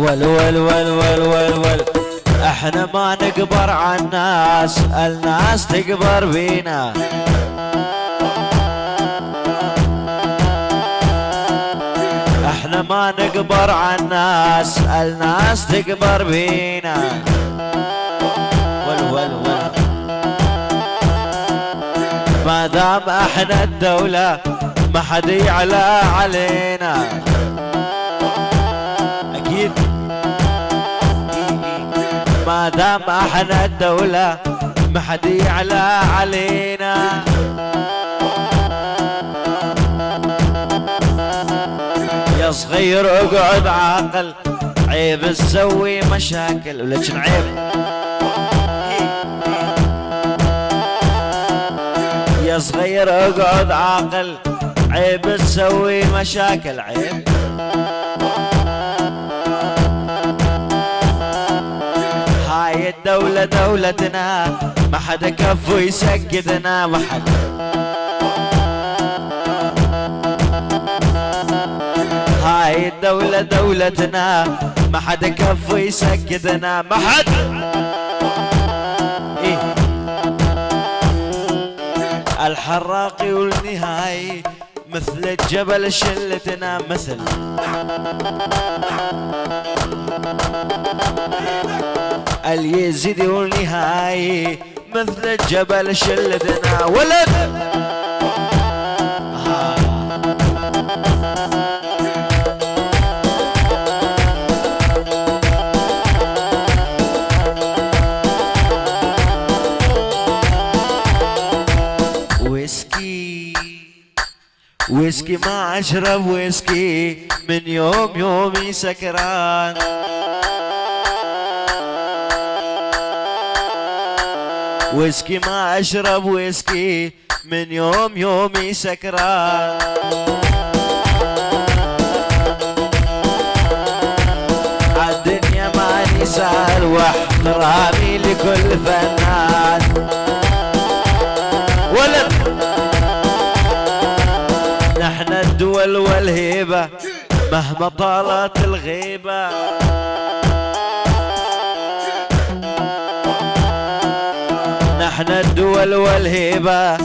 ول ول ول ول ول ول احنا ما نكبر عالناس، الناس تكبر بينا. احنا ما نكبر عالناس، الناس تكبر بينا. ول ول ول ما دام احنا الدولة ما حد يعلى علينا. اكيد ما دام احنا الدولة ما حد يعلى علينا. يا صغير اقعد عاقل، عيب تسوي مشاكل ولكن عيب. يا صغير اقعد عاقل، عيب تسوي مشاكل عيب. هاي الدولة دولتنا ما حدا كفو يسكتنا، ما حدا. هاي الدولة دولتنا ما حدا كفو يسكتنا، ما حدا. إيه؟ الحراقي والنهاية مثل الجبل شلتنا، مثل اليزيدي والنهاية مثل الجبل شلتنا. ولد ويسكي ما اشرب ويسكي من يوم يومي سكران. ويسكي ما اشرب ويسكي من يوم يومي سكران. عالدنيا ماني سهل واحترامي لكل فنان. ولد نحن الدول والهيبة مهما طالت الغيبة. نحن الدول والهيبة،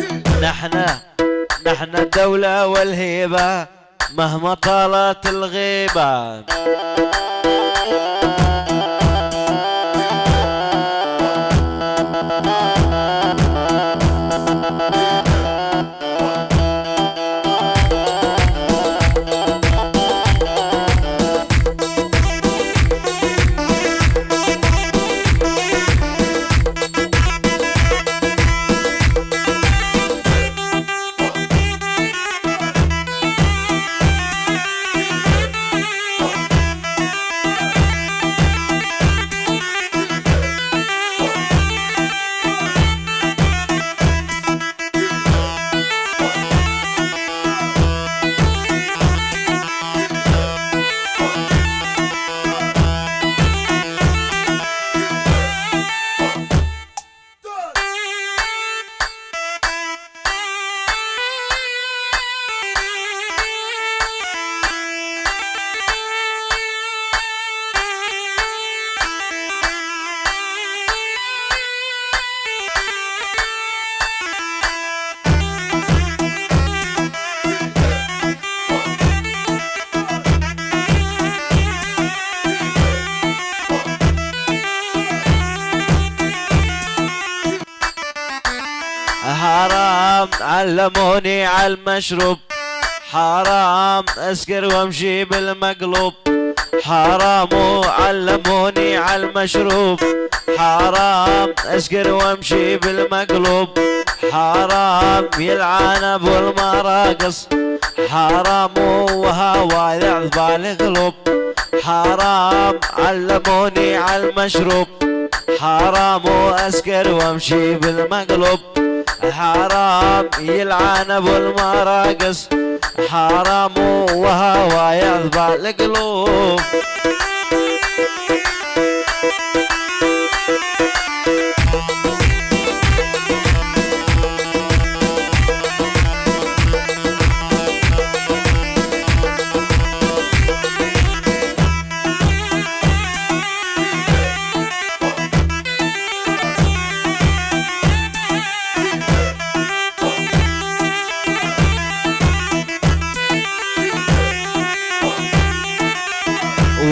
نحن الدولة والهيبة مهما طالت الغيبة. حرام علموني عالمشروب، حرام اسكر وامشي بالمقلوب. حرام علموني عالمشروب، حرام اسكر وامشي بالمقلوب. حرام يلعن ابو المراقص، حرام وهوا يعذب القلوب. حرام علموني عالمشروب، حرام اسكر وامشي بالمقلوب. حرام يلعن ابو المراقص، حرام وهوا يعذب القلوب.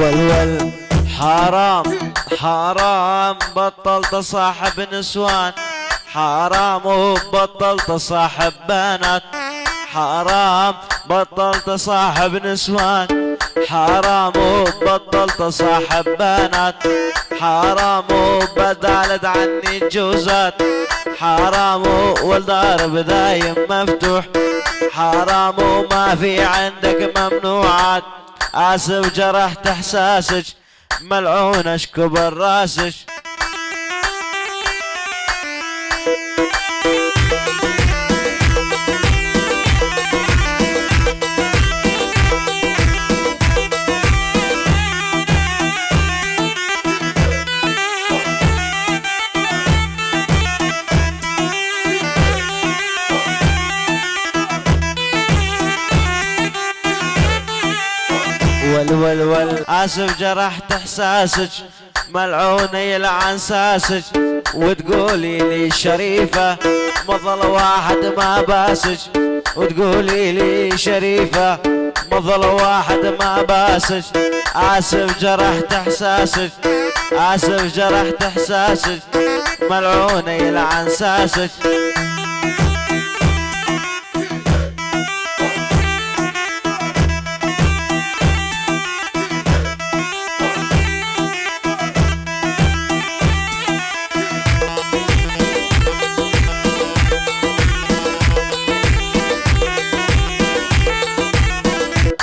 والول حرام حرام بطل تصاحب نسوان، حرام وبطل تصاحب بنات، حرام بطل تصاحب نسوان، حرام وبطل تصاحب بنات، حرام وبدالت عني الجوزات، حرام والدار دايم مفتوح، حرام وما في عندك ممنوعات. آسف جرحت احساسك ملعونش كبر راسك. والول آسف جرحت احساسك ملعونة يلعن ساسك، وتقولي لي شريفة مظل واحد ما باسك، وتقولي لي شريفة مظل واحد ما باسك. آسف جرحت احساسك آسف جرحت احساسك ملعونة يلعن ساسك.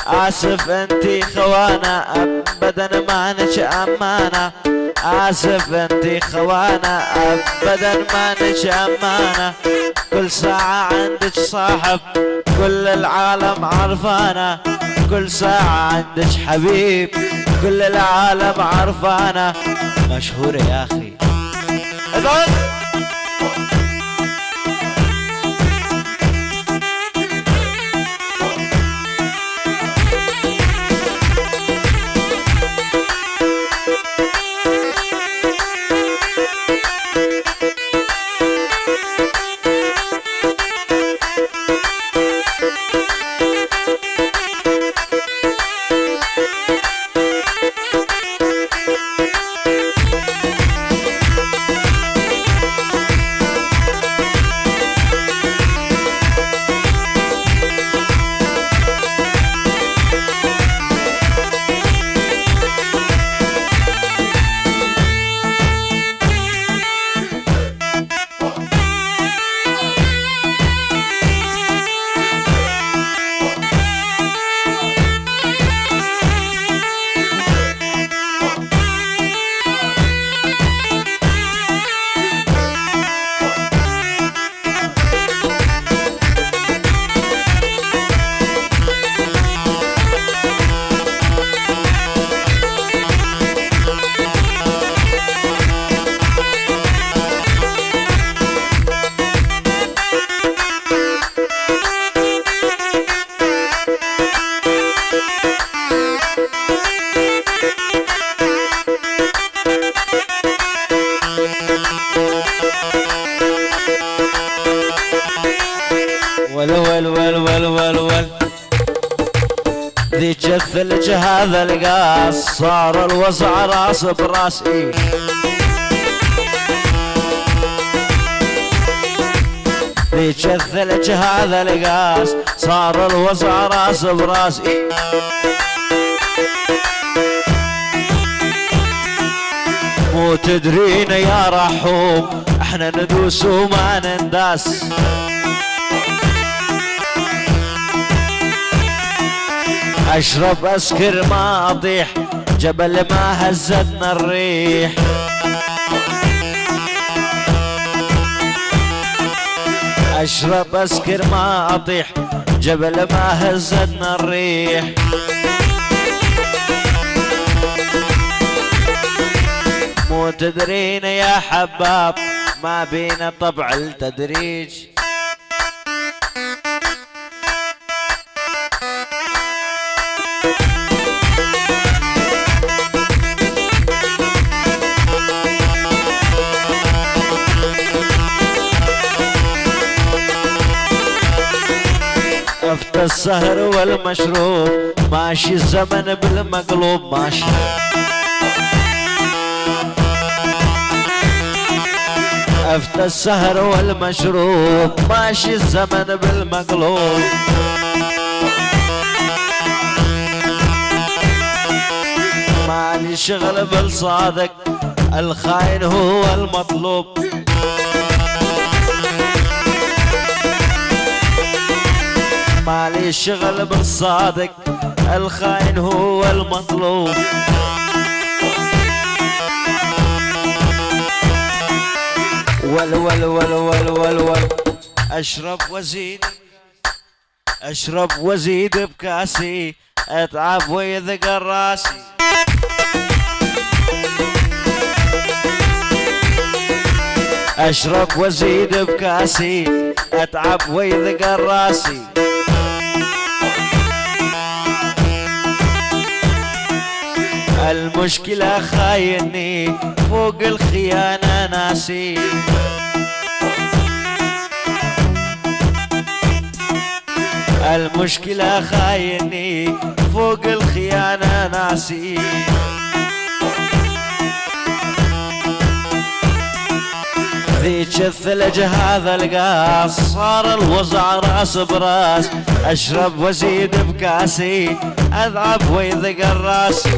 آسف انتي خوانة ابدا ما نج امانة، آسف انتي خوانة ابدا ما نج امانة. كل ساعة عندك صاحب كل العالم عرفانة، كل ساعة عندك حبيب كل العالم عرفانة. مشهورة يا اخي. ول ذيك الثلج هذا القاص صار الوضع راس براس. ذيك الثلج هذا القاص صار الوضع راس براس. مو تدرين يا رحوم احنا ندوس وما ننداس. اشرب اسكر ما اطيح جبل ما هزتنا الريح. اشرب اسكر ما اطيح جبل ما هزتنا الريح. مو تدرين يا حباب ما بينا طبع التدريج. افتى السهر والمشروب ماشي الزمن بالمقلوب ماشي افتى السهر والمشروب ماشي الزمن بالمقلوب مالي شغل بالصادق الخاين هو المطلوب مالي شغل بالصادق الخاين هو المطلوب ول ول ول ول ول ول اشرب وازيد اشرب وازيد بكاسي اتعب ويذقر راسي اشرب وازيد بكاسي اتعب ويذقر راسي المشكلة خايني فوق الخيانة ناسي المشكلة خايني فوق الخيانة ناسي ذيك الثلج هذا القاص صار الوضع راس براس اشرب وازيد بكاسي اذعب ويذقر راسي